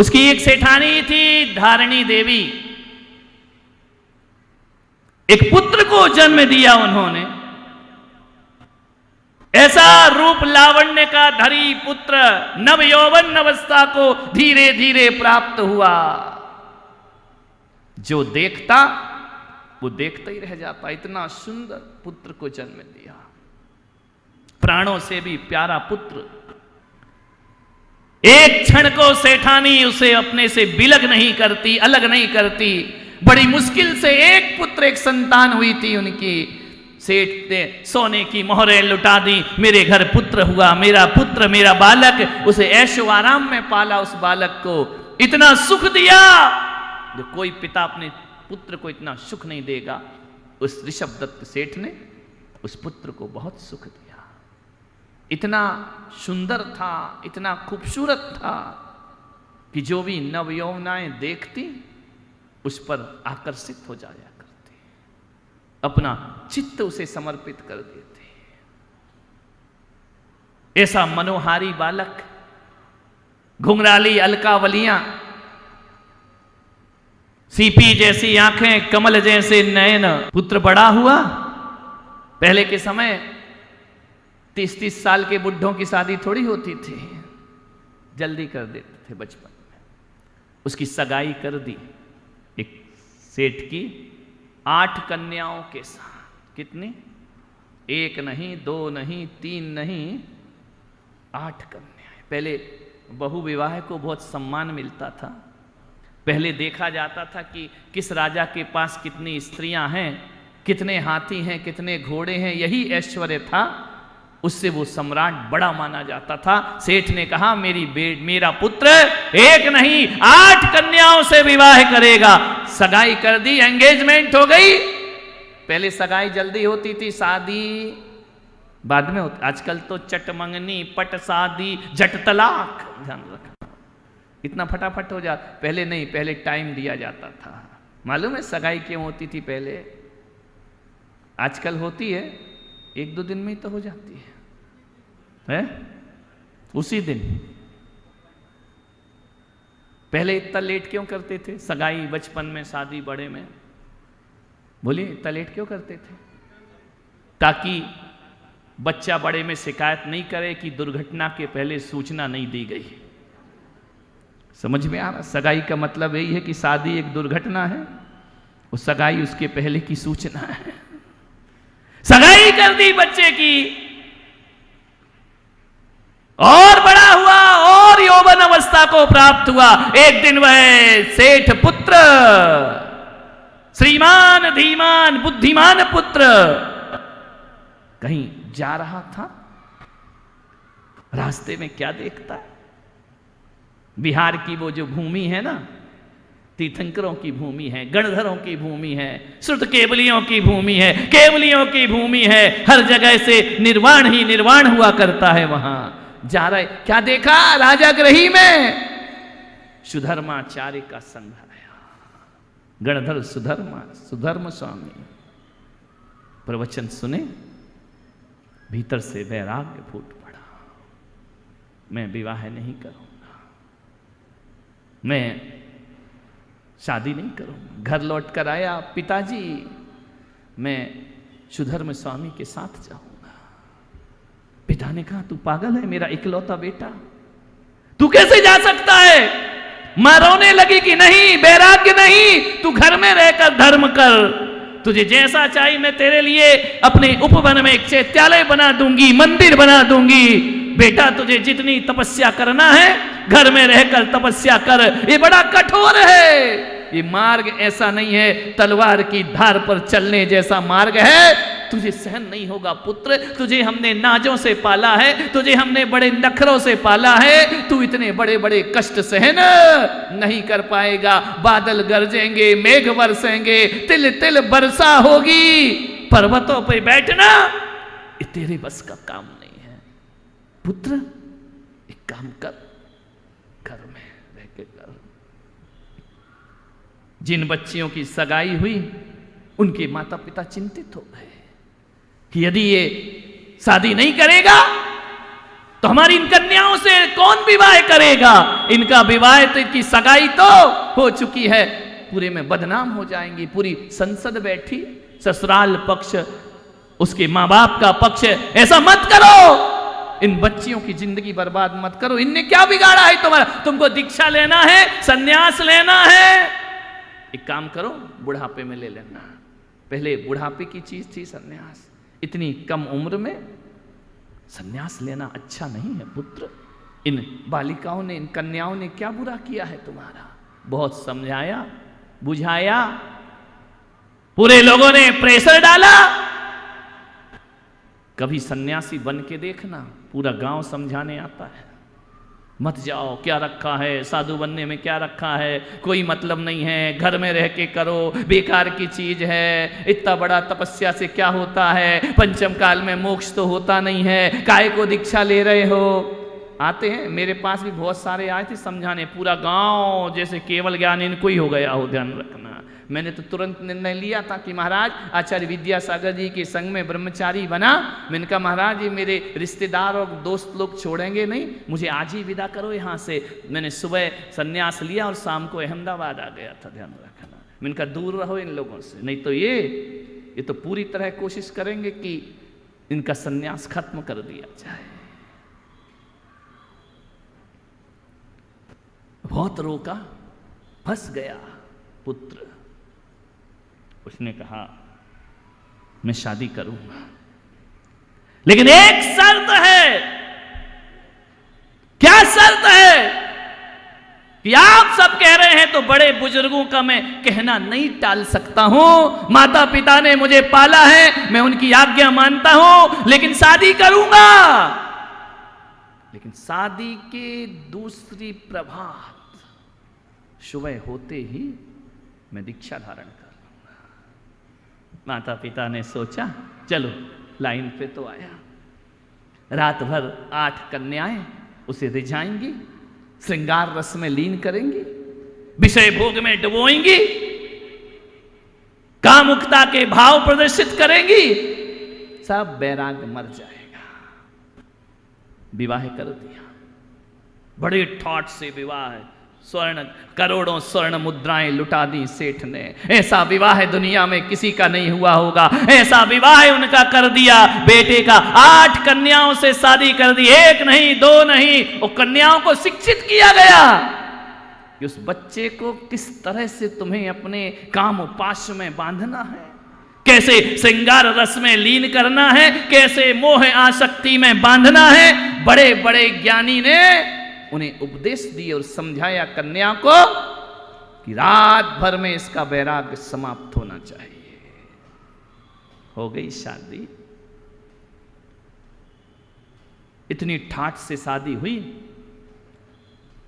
उसकी एक सेठानी थी धारिणी देवी, एक पुत्र को जन्म दिया उन्होंने। ऐसा रूप लावण्य का धरी पुत्र नव यौवन अवस्था को धीरे धीरे प्राप्त हुआ। जो देखता वो देखता ही रह जाता, इतना सुंदर पुत्र को जन्म दिया। प्राणों से भी प्यारा पुत्र। एक क्षण को सेठानी उसे अपने से बिलग नहीं करती, अलग नहीं करती। बड़ी मुश्किल से एक पुत्र, एक संतान हुई थी उनकी। सेठ ने सोने की मोहरें लुटा दी, मेरे घर पुत्र हुआ, मेरा पुत्र, मेरा बालक। उसे ऐशो आराम में पाला उस बालक को, इतना सुख दिया जो कोई पिता अपने पुत्र को इतना सुख नहीं देगा। उस ऋषभ दत्त सेठ ने उस पुत्र को बहुत सुख दिया। इतना सुंदर था, इतना खूबसूरत था कि जो भी नवयौवनाएं देखती उस पर आकर्षित हो जाया करते, अपना चित्त उसे समर्पित कर देते। ऐसा मनोहारी बालक, घुंघराली अलकावलियां, सीपी जैसी आंखें, कमल जैसे नयन। पुत्र बड़ा हुआ। पहले के समय 30-30 साल के बुढ़ों की शादी थोड़ी होती थी, जल्दी कर देते थे बचपन में। उसकी सगाई कर दी एक सेठ की 8 कन्याओं के साथ। कितनी? 1 नहीं, 2 नहीं, 3 नहीं, 8 कन्याएं। पहले बहु विवाह को बहुत सम्मान मिलता था। पहले देखा जाता था कि किस राजा के पास कितनी स्त्रियां हैं, कितने हाथी हैं, कितने घोड़े हैं, यही ऐश्वर्य था। उससे वो सम्राट बड़ा माना जाता था। सेठ ने कहा मेरा पुत्र 1 नहीं 8 कन्याओं से विवाह करेगा। सगाई कर दी, एंगेजमेंट हो गई। पहले सगाई जल्दी होती थी, शादी बाद में होती। आजकल तो चट मंगनी, पट शादी, झट तलाक। ध्यान रखना, इतना फटाफट हो जाता। पहले नहीं, पहले टाइम दिया जाता था। मालूम है सगाई क्यों होती थी पहले? आजकल होती है 1-2 दिन में ही तो हो जाती है उसी दिन। पहले इतना लेट क्यों करते थे सगाई? बचपन में, शादी बड़े में, बोलिए इतना लेट क्यों करते थे? ताकि बच्चा बड़े में शिकायत नहीं करे कि दुर्घटना के पहले सूचना नहीं दी गई। समझ में आ रहा? सगाई का मतलब यही है कि शादी एक दुर्घटना है, और सगाई उसके पहले की सूचना है। सगाई कर दी बच्चे की, और बड़ा हुआ और यौवन अवस्था को प्राप्त हुआ। एक दिन वह सेठ पुत्र, श्रीमान धीमान बुद्धिमान पुत्र, कहीं जा रहा था। रास्ते में क्या देखता है? बिहार की वो जो भूमि है ना, तीर्थंकरों की भूमि है, गणधरों की भूमि है, श्रुत केवलियों की भूमि है, केवलियों की भूमि है। हर जगह से निर्वाण ही निर्वाण हुआ करता है। वहां जा रहे, क्या देखा? राजागृही में सुधर्माचार्य का संग आया। गणधर सुधर्म स्वामी प्रवचन सुने, भीतर से वैराग्य फूट पड़ा। मैं विवाह नहीं करूंगा, मैं शादी नहीं करूंगा। घर लौट कर आया, पिताजी मैं सुधर्म स्वामी के साथ जाऊंगा। पिता ने कहा तू पागल है, मेरा इकलौता बेटा, तू कैसे जा सकता है? मां रोने लगी कि नहीं, वैराग्य नहीं, तू घर में रहकर धर्म कर। तुझे जैसा चाहिए मैं तेरे लिए अपने उपवन में एक चैत्यालय बना दूंगी, मंदिर बना दूंगी। बेटा तुझे जितनी तपस्या करना है घर में रहकर तपस्या कर। ये बड़ा कठोर है, ये मार्ग ऐसा नहीं है तलवार की धार पर चलने जैसा मार्ग है, तुझे सहन नहीं होगा पुत्र। तुझे हमने नाजों से पाला है, तुझे हमने बड़े नखरों से पाला है, तू इतने बड़े बड़े कष्ट सहन नहीं कर पाएगा। बादल गरजेंगे, मेघ बरसेंगे, तिल तिल वर्षा होगी, पर्वतों पर बैठना ये तेरे बस का काम नहीं है। पुत्र एक काम कर, घर में रह के कर। जिन बच्चियों की सगाई हुई उनके माता पिता चिंतित हो गए कि यदि ये शादी नहीं करेगा तो हमारी इन कन्याओं से कौन विवाह करेगा? इनका विवाह तो, इनकी सगाई तो हो चुकी है, पूरे में बदनाम हो जाएंगी। पूरी संसद बैठी, ससुराल पक्ष, उसके माँ बाप का पक्ष, ऐसा मत करो, इन बच्चियों की जिंदगी बर्बाद मत करो। इनने क्या बिगाड़ा है तुम्हारा? तुमको दीक्षा लेना है, सन्यास लेना है, एक काम करो, बुढ़ापे में ले लेना। पहले बुढ़ापे की चीज थी सन्यास, इतनी कम उम्र में सन्यास लेना अच्छा नहीं है पुत्र। इन बालिकाओं ने, इन कन्याओं ने क्या बुरा किया है तुम्हारा? बहुत समझाया, बुझाया, पूरे लोगों ने प्रेशर डाला। कभी सन्यासी बन के देखना, पूरा गांव समझाने आता है, मत जाओ, क्या रखा है साधु बनने में, क्या रखा है, कोई मतलब नहीं है, घर में रह के करो, बेकार की चीज है, इतना बड़ा तपस्या से क्या होता है, पंचम काल में मोक्ष तो होता नहीं है, काय को दीक्षा ले रहे हो। आते हैं, मेरे पास भी बहुत सारे आए थे समझाने, पूरा गांव जैसे केवल ज्ञान इनको ही हो गया हो, ध्यान रखना। मैंने तो तुरंत निर्णय लिया था कि महाराज आचार्य विद्यासागर जी के संग में ब्रह्मचारी बना। मैंने कहा महाराज ये मेरे रिश्तेदार और दोस्त लोग छोड़ेंगे नहीं, मुझे आज ही विदा करो यहाँ से। मैंने सुबह संन्यास लिया और शाम को अहमदाबाद आ गया था, ध्यान रखना। मैंने कहा दूर रहो इन लोगों से, नहीं तो ये तो पूरी तरह कोशिश करेंगे कि इनका संन्यास खत्म कर दिया जाए। बहुत रोका, फंस गया पुत्र। उसने कहा मैं शादी करूंगा, लेकिन एक शर्त है। क्या शर्त है? कि आप सब कह रहे हैं तो बड़े बुजुर्गों का मैं कहना नहीं टाल सकता हूं, माता पिता ने मुझे पाला है, मैं उनकी आज्ञा मानता हूं, लेकिन शादी करूंगा। लेकिन शादी के दूसरी प्रभात सुबह होते ही मैं दीक्षा धारण कर लूंगा। माता पिता ने सोचा चलो लाइन पे तो आया। रात भर 8 कन्याएं उसे रिझाएंगी, श्रृंगार रस में लीन करेंगी, विषय भोग में डुबोएंगी, कामुकता के भाव प्रदर्शित करेंगी, सब बैराग मर जाएगा। विवाह कर दिया, बड़े ठाट से विवाह, स्वर्ण करोड़ों स्वर्ण मुद्राएं लुटा दी सेठ ने। ऐसा विवाह दुनिया में किसी का नहीं हुआ होगा, ऐसा विवाह उनका कर दिया। बेटे का 8 कन्याओं से शादी कर दी, 1 नहीं 2 नहीं, वो कन्याओं को शिक्षित किया गया कि उस बच्चे को किस तरह से तुम्हें अपने काम उपाश में बांधना है, कैसे श्रृंगार रस में लीन करना है, कैसे मोह आसक्ति में बांधना है। बड़े बड़े ज्ञानी ने उन्हें उपदेश दिए और समझाया कन्या को कि रात भर में इसका वैराग्य समाप्त होना चाहिए। हो गई शादी। इतनी ठाठ से शादी हुई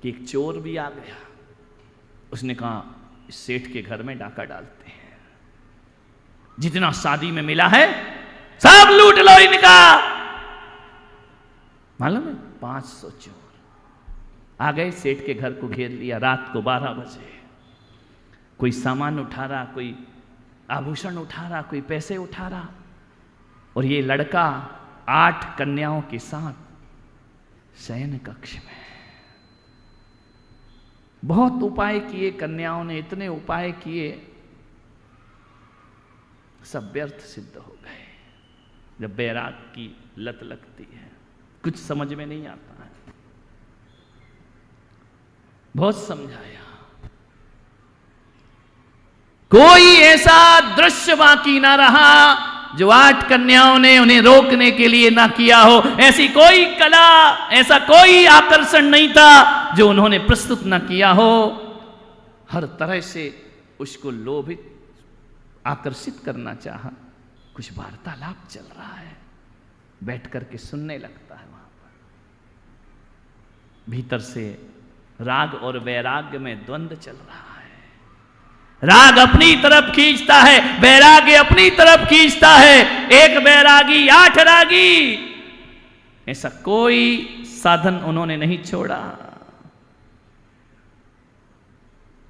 कि एक चोर भी आ गया। उसने कहा इस सेठ के घर में डाका डालते हैं, जितना शादी में मिला है सब लूट लो इनका। मालूम है 500 चोर आ गए, सेठ के घर को घेर लिया। रात को 12 बजे कोई सामान उठा रहा, कोई आभूषण उठा रहा, कोई पैसे उठा रहा, और ये लड़का 8 कन्याओं के साथ शयन कक्ष में। बहुत उपाय किए कन्याओं ने, इतने उपाय किए, सब व्यर्थ सिद्ध हो गए। जब बैराग की लत लगती है कुछ समझ में नहीं आता है। बहुत समझाया, कोई ऐसा दृश्य बाकी ना रहा जो 8 कन्याओं ने उन्हें रोकने के लिए ना किया हो। ऐसी कोई कला, ऐसा कोई आकर्षण नहीं था जो उन्होंने प्रस्तुत ना किया हो। हर तरह से उसको लोभित, आकर्षित करना चाहा। कुछ वार्तालाप चल रहा है, बैठ करके सुनने लगता है। वहां पर भीतर से राग और वैराग्य में द्वंद्व चल रहा है। राग अपनी तरफ खींचता है, वैराग्य अपनी तरफ खींचता है। एक वैरागी 8 रागी, ऐसा कोई साधन उन्होंने नहीं छोड़ा।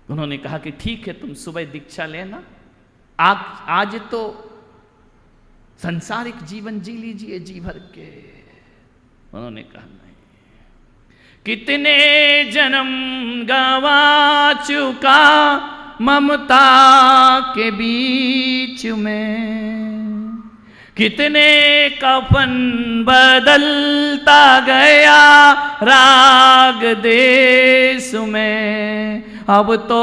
उन्होंने कहा कि ठीक है तुम सुबह दीक्षा लेना, आज तो सांसारिक जीवन जी लीजिए जी भर के, उन्होंने कहा नहीं। कितने जन्म गवा चुका ममता के बीच में, कितने कफन बदलता गया राग देश में, अब तो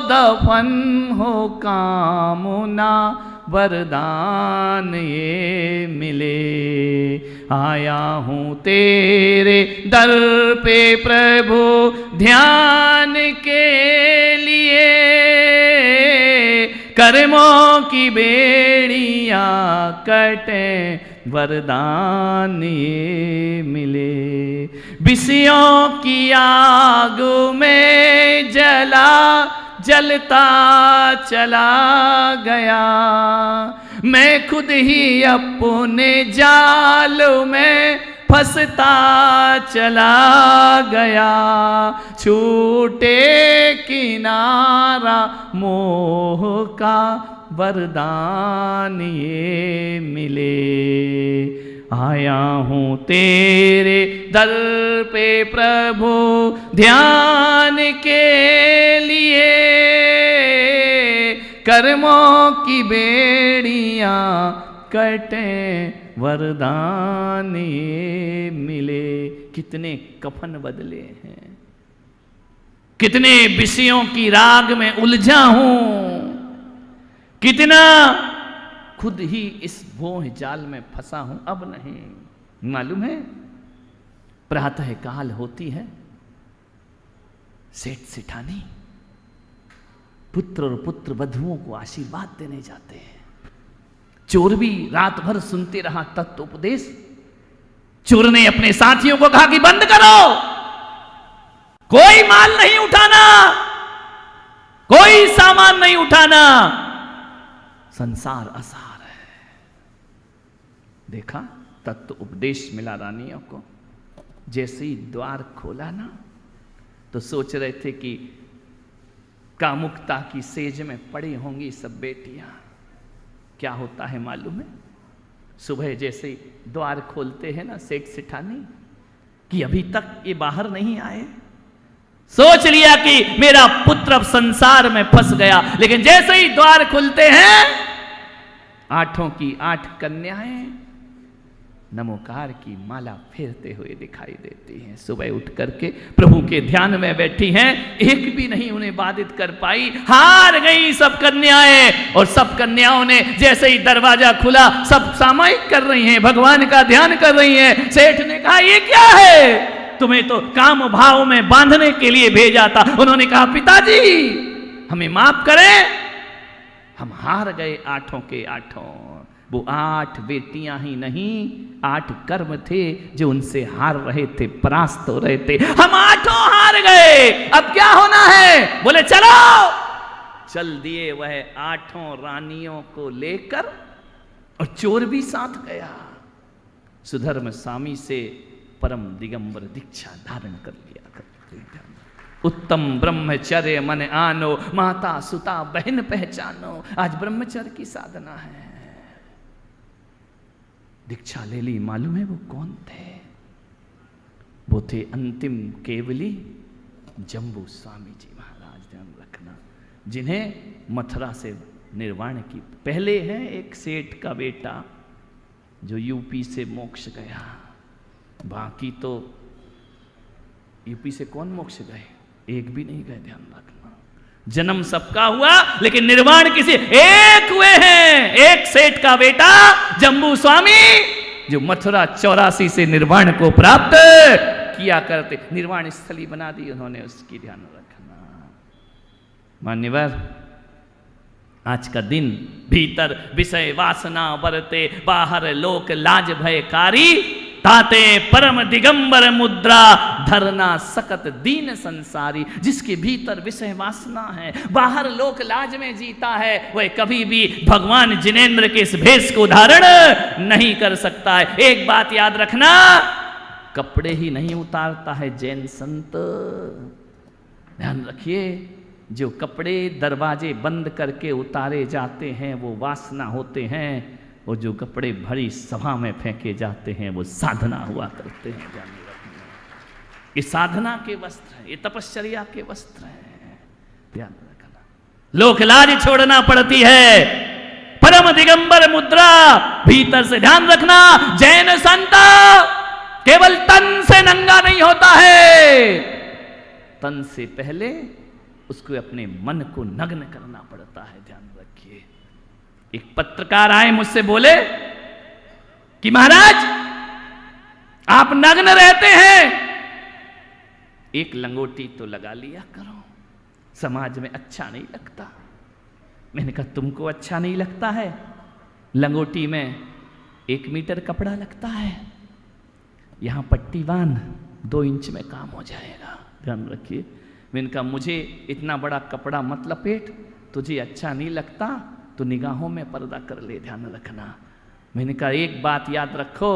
दफन हो कामना वरदान ये मिले, आया हूँ तेरे दर पे प्रभु ध्यान के लिए, कर्मों की बेड़ियां कटे वरदान ये मिले, विषयों की आग में जलता चला गया, मैं खुद ही अपने जाल में फंसता चला गया, छूटे किनारा मोह का वरदान ये मिले, आया हूँ तेरे दर पे प्रभु ध्यान के लिए, कर्मों की बेड़ियां कटे वरदान ये मिले। कितने कफन बदले हैं, कितने विषयों की राग में उलझा हूं, कितना खुद ही इस भोह जाल में फंसा हूं, अब नहीं। मालूम है प्रातः काल होती है, सेठ सिठानी पुत्र और पुत्र वधुओं को आशीर्वाद देने जाते हैं। चोर भी रात भर सुनते रहा तत्व उपदेश। चोर ने अपने साथियों को कहा कि बंद करो, कोई माल नहीं उठाना, कोई सामान नहीं उठाना, संसार असार है। देखा तत्व उपदेश मिला रानियों को। जैसे ही द्वार खोला ना तो सोच रहे थे कि कामुकता की सेज में पड़ी होंगी सब बेटियां। क्या होता है मालूम है? सुबह जैसे द्वार खोलते हैं ना सेठ सिठानी कि अभी तक ये बाहर नहीं आए, सोच लिया कि मेरा पुत्र अब संसार में फंस गया। लेकिन जैसे ही द्वार खुलते हैं, 8 की 8 कन्याएं नमोकार की माला फेरते हुए दिखाई देती हैं। सुबह उठ करके प्रभु के ध्यान में बैठी हैं, एक भी नहीं उन्हें बाधित कर पाई। हार गई सब कन्याएं। और सब कन्याओं ने जैसे ही दरवाजा खुला, सब सामायिक कर रही हैं, भगवान का ध्यान कर रही हैं। सेठ ने कहा ये क्या है? तुम्हें तो काम भाव में बांधने के लिए भेजा था। उन्होंने कहा पिताजी हमें माफ करें, हम हार गए 8 के 8। वो 8 बेटियां ही नहीं, 8 कर्म थे जो उनसे हार रहे थे, परास्त हो रहे थे। हम 8 हार गए, अब क्या होना है? बोले चलो। चल दिए वह 8 रानियों को लेकर, और चोर भी साथ गया। सुधर्म स्वामी से परम दिगंबर दीक्षा धारण कर लिया करते। उत्तम ब्रह्मचर्य मन आनो, माता सुता बहन पहचानो। आज ब्रह्मचर्य की साधना है। दीक्षा ले ली। मालूम है वो कौन थे? वो थे अंतिम केवली जम्बू स्वामी जी महाराज। ध्यान रखना, जिन्हें मथुरा से निर्वाण की। पहले है एक सेठ का बेटा जो यूपी से मोक्ष गया, बाकी तो यूपी से कौन मोक्ष गए? एक भी नहीं गए। ध्यान रखना, जन्म सबका हुआ लेकिन निर्वाण किसी एक हुए हैं। एक सेठ का बेटा जम्बू स्वामी जो मथुरा 84 से निर्वाण को प्राप्त किया करते, निर्वाण स्थली बना दी उन्होंने। उसकी ध्यान रखना। मान्यवर, आज का दिन भीतर विषय वासना बरते, बाहर लोक लाज भयकारी, ताते परम दिगंबर मुद्रा, धरना सकत दीन संसारी। जिसके भीतर विषय वासना है, बाहर लोक लाज में जीता है, वह कभी भी भगवान जिनेंद्र के इस भेष को धारण नहीं कर सकता है। एक बात याद रखना, कपड़े ही नहीं उतारता है जैन संत। ध्यान रखिए, जो कपड़े दरवाजे बंद करके उतारे जाते हैं वो वासना होते हैं। और जो कपड़े भरी सभा में फेंके जाते हैं वो साधना हुआ करते हैं। ध्यान रखना, ये साधना के वस्त्र हैं, ये तपश्चर्या के वस्त्र हैं। ध्यान रखना, लोक लाज छोड़ना पड़ती है, परम दिगंबर मुद्रा भीतर से। ध्यान रखना, जैन संत केवल तन से नंगा नहीं होता है, तन से पहले उसको अपने मन को नग्न करना पड़ता है। ध्यान रखिए। एक पत्रकार आए मुझसे बोले कि महाराज आप नग्न रहते हैं, एक लंगोटी तो लगा लिया करो, समाज में अच्छा नहीं लगता। मैंने कहा तुमको अच्छा नहीं लगता है? लंगोटी में 1 मीटर कपड़ा लगता है, यहां पट्टी बांध 2 इंच में काम हो जाएगा। ध्यान रखिए। मैंने कहा मुझे इतना बड़ा कपड़ा मत लपेट, तुझे अच्छा नहीं लगता तो निगाहों में पर्दा कर ले। ध्यान रखना। मैंने कहा एक बात याद रखो,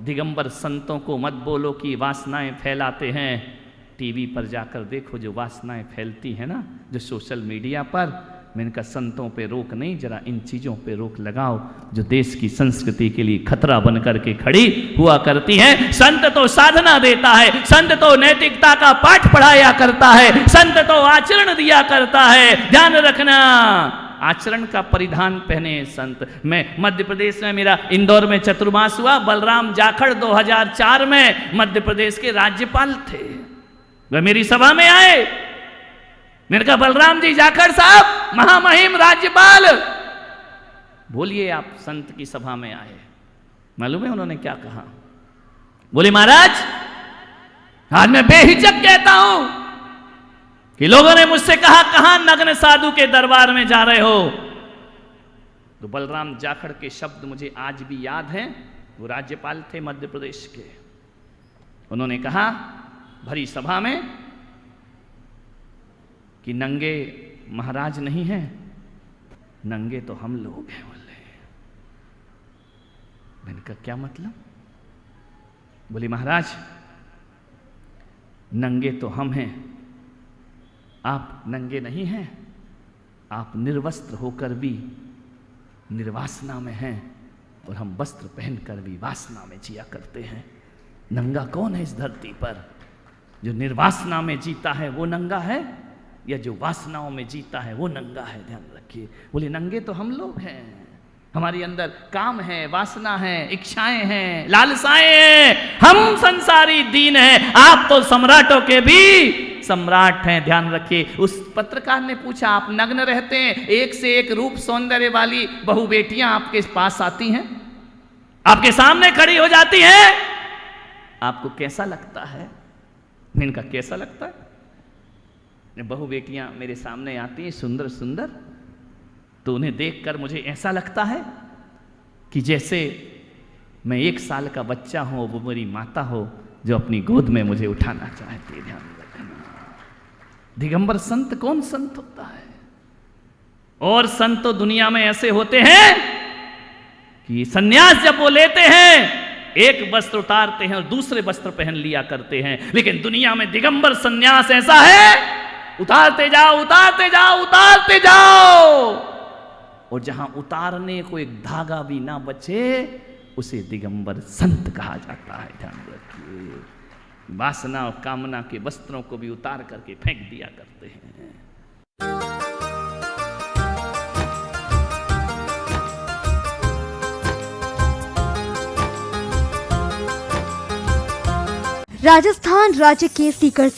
दिगंबर संतों को मत बोलो कि वासनाएं फैलाते हैं। टीवी पर जाकर देखो जो वासनाएं फैलती है ना, जो सोशल मीडिया पर। मैंने कहा संतों पे रोक नहीं, जरा इन चीज़ों पे रोक लगाओ जो देश की संस्कृति के लिए खतरा बन करके खड़ी हुआ करती हैं। संत तो साधना देता है, संत तो नैतिकता का पाठ पढ़ाया करता है, संत तो आचरण दिया करता है। ध्यान रखना, आचरण का परिधान पहने संत। मैं मध्य प्रदेश में, मेरा इंदौर में चतुर्मास हुआ। बलराम जाखड़ 2004 में मध्य प्रदेश के राज्यपाल थे, वह मेरी सभा में आए। मैंने कहा बलराम जी जाखड़ साहब, महामहिम राज्यपाल, बोलिए आप संत की सभा में आए। मालूम है उन्होंने क्या कहा? बोले महाराज आज मैं बेहिचक कहता हूं कि लोगों ने मुझसे कहा कहां नग्न साधु के दरबार में जा रहे हो। तो बलराम जाखड़ के शब्द मुझे आज भी याद हैं। वो राज्यपाल थे मध्य प्रदेश के। उन्होंने कहा भरी सभा में कि नंगे महाराज नहीं हैं, नंगे तो हम लोग हैं। बोले, मैंने कहा क्या मतलब? बोले महाराज नंगे तो हम हैं, आप नंगे नहीं हैं, आप निर्वस्त्र होकर भी निर्वासना में हैं और हम वस्त्र पहनकर भी वासना में जिया करते हैं। नंगा कौन है इस धरती पर? जो निर्वासना में जीता है वो नंगा है, या जो वासनाओं में जीता है वो नंगा है। ध्यान रखिए। बोले नंगे तो हम लोग हैं, हमारे अंदर काम है, वासना है, इच्छाएं हैं, लालसाएं हैं, हम संसारी दीन हैं। आप तो सम्राटों के भी सम्राट हैं। ध्यान रखिए। उस पत्रकार ने पूछा आप नग्न रहते हैं, एक से एक रूप सौंदर्य वाली बहु बेटियां आपके पास आती हैं, आपके सामने खड़ी हो जाती हैं, आपको कैसा लगता है? मैंने कहा कैसा लगता है? बहु बेटियां मेरे सामने आती हैं सुंदर सुंदर, तो उन्हें देखकर मुझे ऐसा लगता है कि जैसे मैं 1 साल का बच्चा हूं, वो मेरी माता हो जो अपनी गोद में मुझे उठाना चाहती है। ध्यान रखना, दिगंबर संत कौन संत होता है? और संत तो दुनिया में ऐसे होते हैं कि सन्यास जब वो लेते हैं एक वस्त्र उतारते हैं और दूसरे वस्त्र पहन लिया करते हैं, लेकिन दुनिया में दिगंबर सन्यास ऐसा है उतारते जाओ उतारते जाओ उतारते जाओ, और जहां उतारने को एक धागा भी ना बचे उसे दिगंबर संत कहा जाता है। ध्यान रखिए। वासना और कामना के वस्त्रों को भी उतार करके फेंक दिया करते हैं। राजस्थान राज्य के सीकर से